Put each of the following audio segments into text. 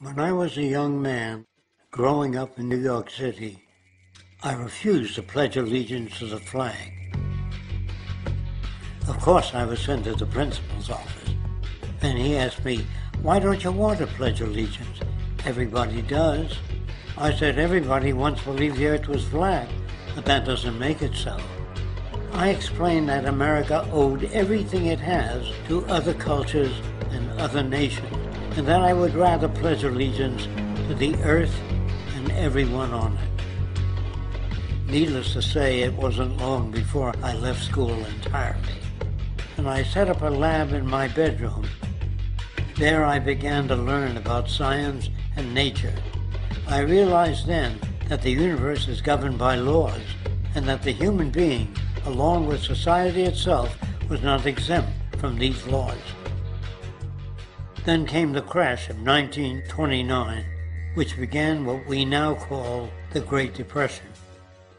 When I was a young man growing up in New York City, I refused to pledge allegiance to the flag. Of course, I was sent to the principal's office, and he asked me, "Why don't you want to pledge allegiance? Everybody does." I said, "Everybody once believed the earth was flat, but that doesn't make it so." I explained that America owed everything it has to other cultures and other nations, and that I would rather pledge allegiance to the earth and everyone on it. Needless to say, it wasn't long before I left school entirely, and I set up a lab in my bedroom. There I began to learn about science and nature. I realized then that the universe is governed by laws, and that the human being, along with society itself, was not exempt from these laws. Then came the crash of 1929, which began what we now call the Great Depression.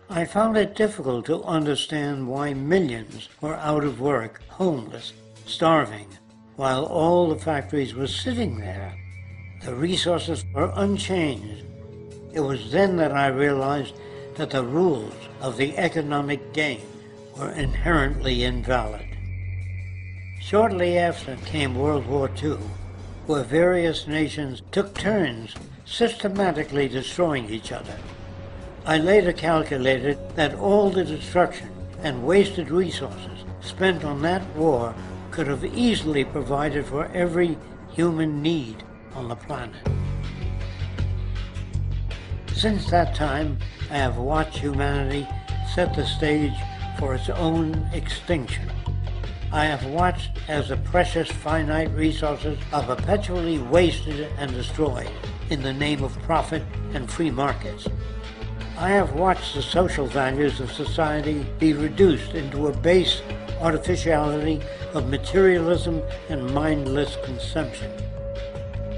I found it difficult to understand why millions were out of work, homeless, starving, while all the factories were sitting there. The resources were unchanged. It was then that I realized that the rules of the economic game were inherently invalid. Shortly after came World War II, where various nations took turns systematically destroying each other. I later calculated that all the destruction and wasted resources spent on that war could have easily provided for every human need on the planet. Since that time, I have watched humanity set the stage for its own extinction. I have watched as the precious finite resources are perpetually wasted and destroyed in the name of profit and free markets. I have watched the social values of society be reduced into a base artificiality of materialism and mindless consumption.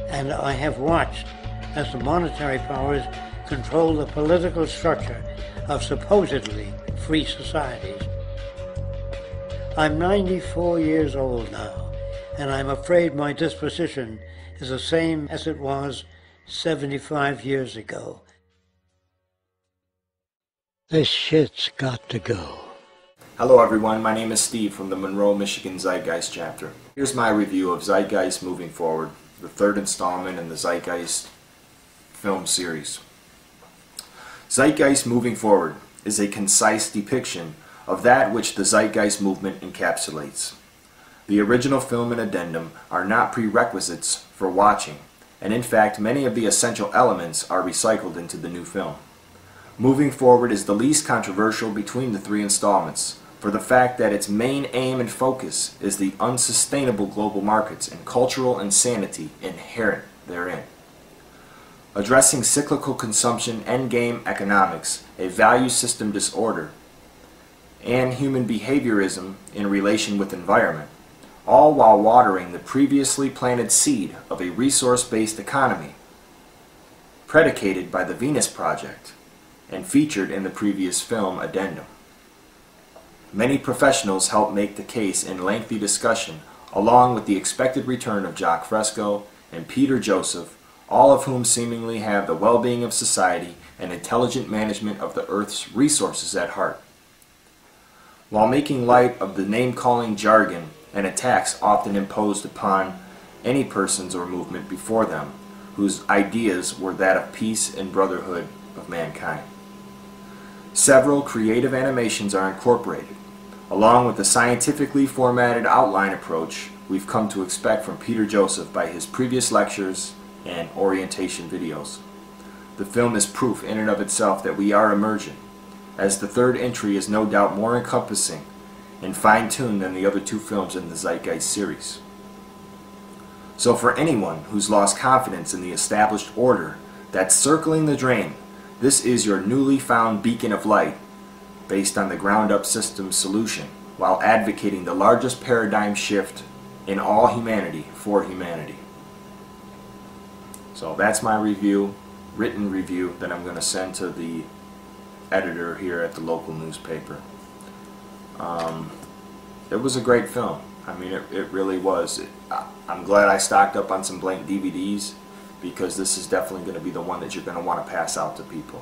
And I have watched as the monetary powers control the political structure of supposedly free societies. I'm 94 years old now, and I'm afraid my disposition is the same as it was 75 years ago. This shit's got to go. Hello everyone, my name is Steve from the Monroe, Michigan Zeitgeist chapter. Here's my review of Zeitgeist Moving Forward, the third installment in the Zeitgeist film series. Zeitgeist Moving Forward is a concise depiction of that which the Zeitgeist movement encapsulates. The original film and addendum are not prerequisites for watching, and in fact many of the essential elements are recycled into the new film. Moving Forward is the least controversial between the three installments, for the fact that its main aim and focus is the unsustainable global markets and cultural insanity inherent therein. Addressing cyclical consumption, endgame economics, a value system disorder, and human behaviorism in relation with environment, all while watering the previously planted seed of a resource-based economy, predicated by the Venus Project, and featured in the previous film addendum. Many professionals helped make the case in lengthy discussion, along with the expected return of Jacques Fresco and Peter Joseph, all of whom seemingly have the well-being of society and intelligent management of the Earth's resources at heart. While making light of the name-calling jargon and attacks often imposed upon any persons or movement before them, whose ideas were that of peace and brotherhood of mankind. Several creative animations are incorporated, along with the scientifically formatted outline approach we've come to expect from Peter Joseph by his previous lectures and orientation videos. The film is proof in and of itself that we are emergent, as the third entry is no doubt more encompassing and fine-tuned than the other two films in the Zeitgeist series. So for anyone who's lost confidence in the established order that's circling the drain, this is your newly found beacon of light based on the ground-up systems solution, while advocating the largest paradigm shift in all humanity for humanity. So that's my review, written review, that I'm going to send to the editor here at the local newspaper. It was a great film. I mean, it really was. I'm glad I stocked up on some blank DVDs, because this is definitely going to be the one that you're going to want to pass out to people.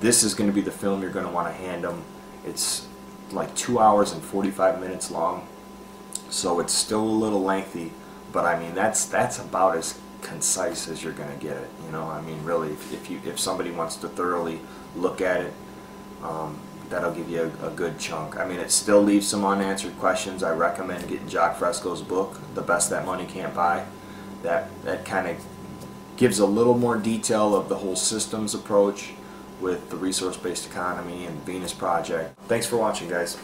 This is going to be the film you're going to want to hand them. It's like 2 hours and 45 minutes long, so it's still a little lengthy, but I mean that's about as concise as you're going to get it. You know, I mean, really, if somebody wants to thoroughly look at it, that'll give you a good chunk. I mean, it still leaves some unanswered questions. I recommend getting Jock Fresco's book, The Best That Money Can't Buy. That kind of gives a little more detail of the whole systems approach with the resource-based economy and Venus Project. Thanks for watching, guys.